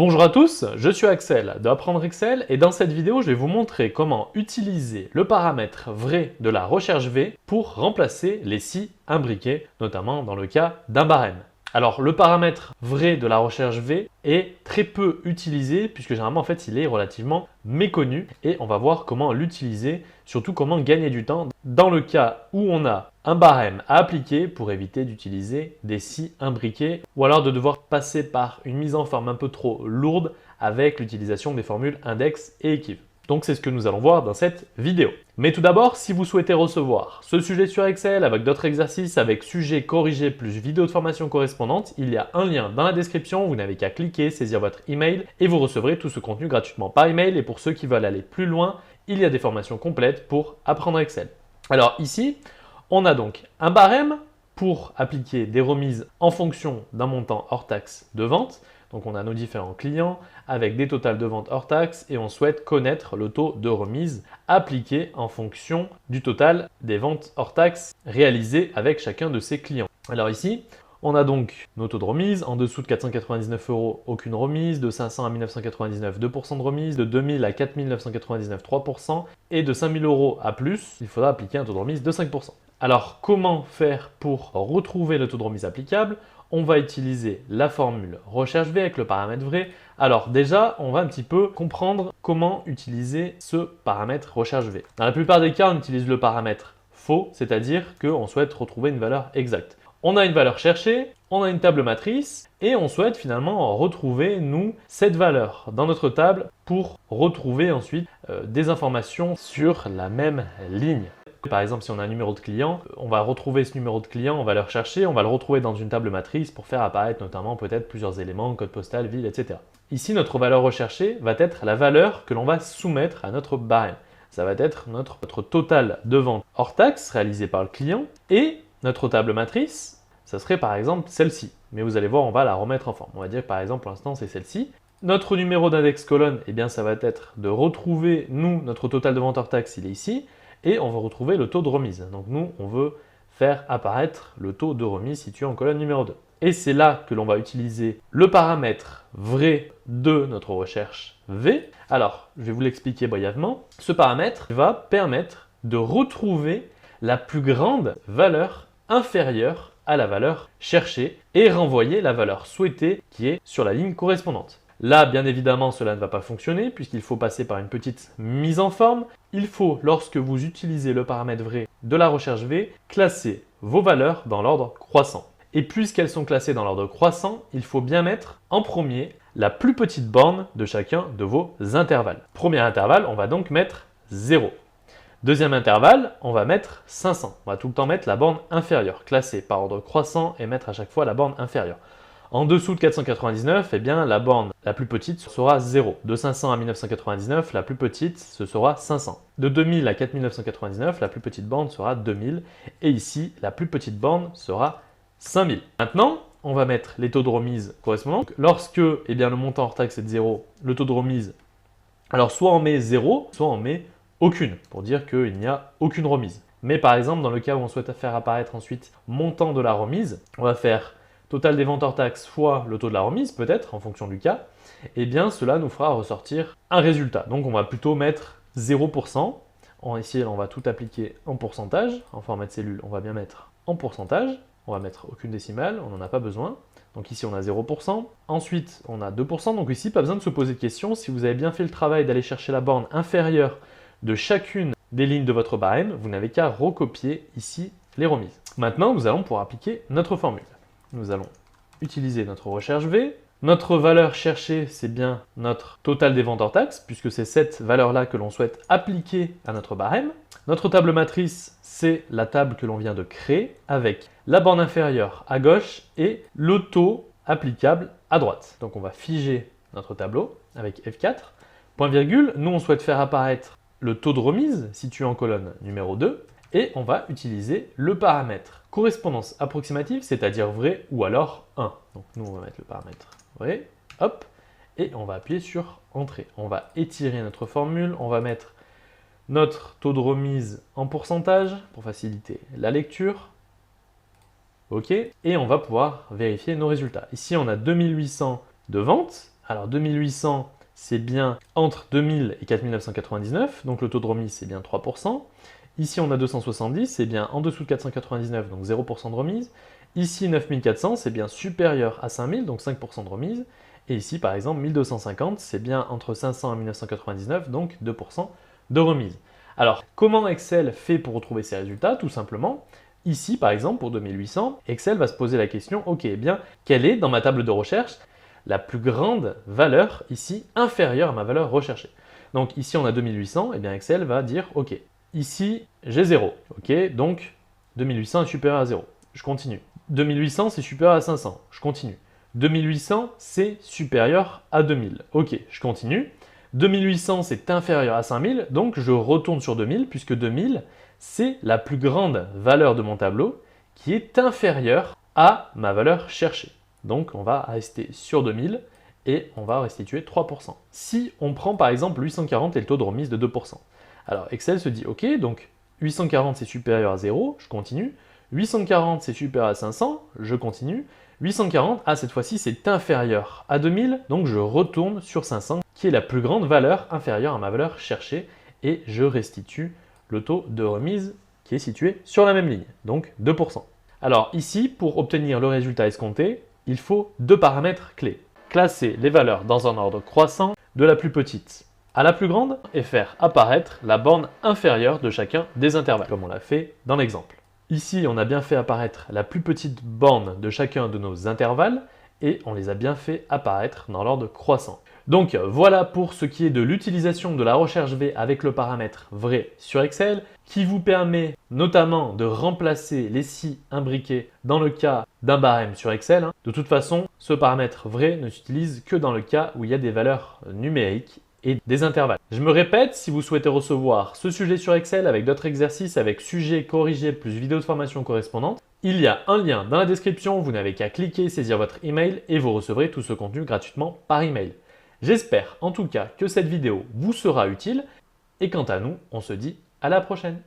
Bonjour à tous, je suis Axel d'Apprendre Excel et dans cette vidéo, je vais vous montrer comment utiliser le paramètre vrai de la recherche V pour remplacer les si imbriqués, notamment dans le cas d'un barème. Alors le paramètre vrai de la recherche V est très peu utilisé puisque généralement en fait il est relativement méconnu et on va voir comment l'utiliser, surtout comment gagner du temps dans le cas où on a un barème à appliquer pour éviter d'utiliser des si imbriqués ou alors de devoir passer par une mise en forme un peu trop lourde avec l'utilisation des formules index et équive. Donc c'est ce que nous allons voir dans cette vidéo. Mais tout d'abord, si vous souhaitez recevoir ce sujet sur Excel avec d'autres exercices, avec sujets corrigés plus vidéos de formation correspondantes, il y a un lien dans la description, vous n'avez qu'à cliquer, saisir votre email et vous recevrez tout ce contenu gratuitement par email. Et pour ceux qui veulent aller plus loin, il y a des formations complètes pour apprendre Excel. Alors ici, on a donc un barème pour appliquer des remises en fonction d'un montant hors taxe de vente. Donc on a nos différents clients avec des totals de vente hors taxe et on souhaite connaître le taux de remise appliqué en fonction du total des ventes hors taxe réalisées avec chacun de ces clients. Alors ici, on a donc nos taux de remise, en dessous de 499 €, aucune remise, de 500 à 1999, 2% de remise, de 2000 à 4999, 3%, et de 5000 € à plus, il faudra appliquer un taux de remise de 5%. Alors comment faire pour retrouver le taux de remise applicable? On va utiliser la formule recherche V avec le paramètre vrai. Alors déjà, on va un petit peu comprendre comment utiliser ce paramètre recherche V. Dans la plupart des cas, on utilise le paramètre faux, c'est-à-dire qu'on souhaite retrouver une valeur exacte. On a une valeur cherchée, on a une table matrice et on souhaite finalement retrouver, nous, cette valeur dans notre table pour retrouver ensuite des informations sur la même ligne. Par exemple, si on a un numéro de client, on va retrouver ce numéro de client, on va le rechercher, on va le retrouver dans une table matrice pour faire apparaître notamment peut-être plusieurs éléments, code postal, ville, etc. Ici, notre valeur recherchée va être la valeur que l'on va soumettre à notre barème. Ça va être notre total de vente hors taxe réalisé par le client et notre table matrice, ça serait par exemple celle-ci. Mais vous allez voir, on va la remettre en forme. On va dire par exemple pour l'instant c'est celle-ci. Notre numéro d'index colonne, eh bien ça va être de retrouver, nous, notre total de vente hors taxe, il est ici. Et on va retrouver le taux de remise. Donc nous, on veut faire apparaître le taux de remise situé en colonne numéro 2. Et c'est là que l'on va utiliser le paramètre vrai de notre recherche V. Alors, je vais vous l'expliquer brièvement. Ce paramètre va permettre de retrouver la plus grande valeur inférieure à la valeur cherchée et renvoyer la valeur souhaitée qui est sur la ligne correspondante. Là, bien évidemment, cela ne va pas fonctionner puisqu'il faut passer par une petite mise en forme. Il faut, lorsque vous utilisez le paramètre vrai de la recherche V, classer vos valeurs dans l'ordre croissant. Et puisqu'elles sont classées dans l'ordre croissant, il faut bien mettre en premier la plus petite borne de chacun de vos intervalles. Premier intervalle, on va donc mettre 0. Deuxième intervalle, on va mettre 500. On va tout le temps mettre la borne inférieure, classer par ordre croissant et mettre à chaque fois la borne inférieure. En dessous de 499, eh bien, la borne la plus petite sera 0. De 500 à 1999, la plus petite, ce sera 500. De 2000 à 4999, la plus petite borne sera 2000. Et ici, la plus petite borne sera 5000. Maintenant, on va mettre les taux de remise correspondants. Lorsque eh bien, le montant hors taxe est de 0, le taux de remise, alors soit on met 0, soit on met aucune, pour dire qu'il n'y a aucune remise. Mais par exemple, dans le cas où on souhaite faire apparaître ensuite montant de la remise, on va faire total des ventes hors taxe fois le taux de la remise, peut-être, en fonction du cas, eh bien cela nous fera ressortir un résultat. Donc on va plutôt mettre 0%. Ici, on va tout appliquer en pourcentage. En format de cellule, on va bien mettre en pourcentage. On va mettre aucune décimale, on n'en a pas besoin. Donc ici, on a 0%. Ensuite, on a 2%. Donc ici, pas besoin de se poser de questions. Si vous avez bien fait le travail d'aller chercher la borne inférieure de chacune des lignes de votre barème, vous n'avez qu'à recopier ici les remises. Maintenant, nous allons pouvoir appliquer notre formule. Nous allons utiliser notre recherche V. Notre valeur cherchée, c'est bien notre total des ventes hors taxe, puisque c'est cette valeur-là que l'on souhaite appliquer à notre barème. Notre table matrice, c'est la table que l'on vient de créer, avec la borne inférieure à gauche et le taux applicable à droite. Donc on va figer notre tableau avec F4. Point virgule, nous on souhaite faire apparaître le taux de remise situé en colonne numéro 2. Et on va utiliser le paramètre correspondance approximative, c'est-à-dire vrai ou alors 1. Donc nous, on va mettre le paramètre vrai, hop, et on va appuyer sur Entrée. On va étirer notre formule, on va mettre notre taux de remise en pourcentage pour faciliter la lecture. OK, et on va pouvoir vérifier nos résultats. Ici, on a 2800 de ventes Alors 2800, c'est bien entre 2000 et 4999, donc le taux de remise c'est bien 3%. Ici on a 270, c'est bien en dessous de 499, donc 0% de remise. Ici 9400, c'est bien supérieur à 5000, donc 5% de remise. Et ici par exemple 1250, c'est bien entre 500 et 1999, donc 2% de remise. Alors comment Excel fait pour retrouver ces résultats? Tout simplement, ici par exemple pour 2800, Excel va se poser la question, ok, eh bien quelle est dans ma table de recherche la plus grande valeur ici inférieure à ma valeur recherchée. Donc ici on a 2800, et bien Excel va dire ok, ici j'ai 0, ok, donc 2800 est supérieur à 0, je continue. 2800 c'est supérieur à 500, je continue. 2800 c'est supérieur à 2000, ok, je continue. 2800 c'est inférieur à 5000, donc je retourne sur 2000 puisque 2000 c'est la plus grande valeur de mon tableau qui est inférieure à ma valeur cherchée. Donc on va rester sur 2000 et on va restituer 3%. Si on prend par exemple 840 et le taux de remise de 2%, alors Excel se dit ok, donc 840 c'est supérieur à 0, je continue. 840 c'est supérieur à 500, je continue. 840, cette fois-ci c'est inférieur à 2000, donc je retourne sur 500 qui est la plus grande valeur inférieure à ma valeur cherchée et je restitue le taux de remise qui est situé sur la même ligne, donc 2%. Alors ici, pour obtenir le résultat escompté, il faut deux paramètres clés. Classer les valeurs dans un ordre croissant de la plus petite à la plus grande et faire apparaître la borne inférieure de chacun des intervalles, comme on l'a fait dans l'exemple. Ici, on a bien fait apparaître la plus petite borne de chacun de nos intervalles et on les a bien fait apparaître dans l'ordre croissant. Donc voilà pour ce qui est de l'utilisation de la recherche V avec le paramètre vrai sur Excel, qui vous permet notamment de remplacer les si imbriqués dans le cas d'un barème sur Excel. De toute façon, ce paramètre vrai ne s'utilise que dans le cas où il y a des valeurs numériques et des intervalles. Je me répète, si vous souhaitez recevoir ce sujet sur Excel avec d'autres exercices, avec sujets corrigés plus vidéos de formation correspondantes, il y a un lien dans la description, vous n'avez qu'à cliquer, saisir votre email et vous recevrez tout ce contenu gratuitement par email. J'espère en tout cas que cette vidéo vous sera utile et quant à nous, on se dit à la prochaine.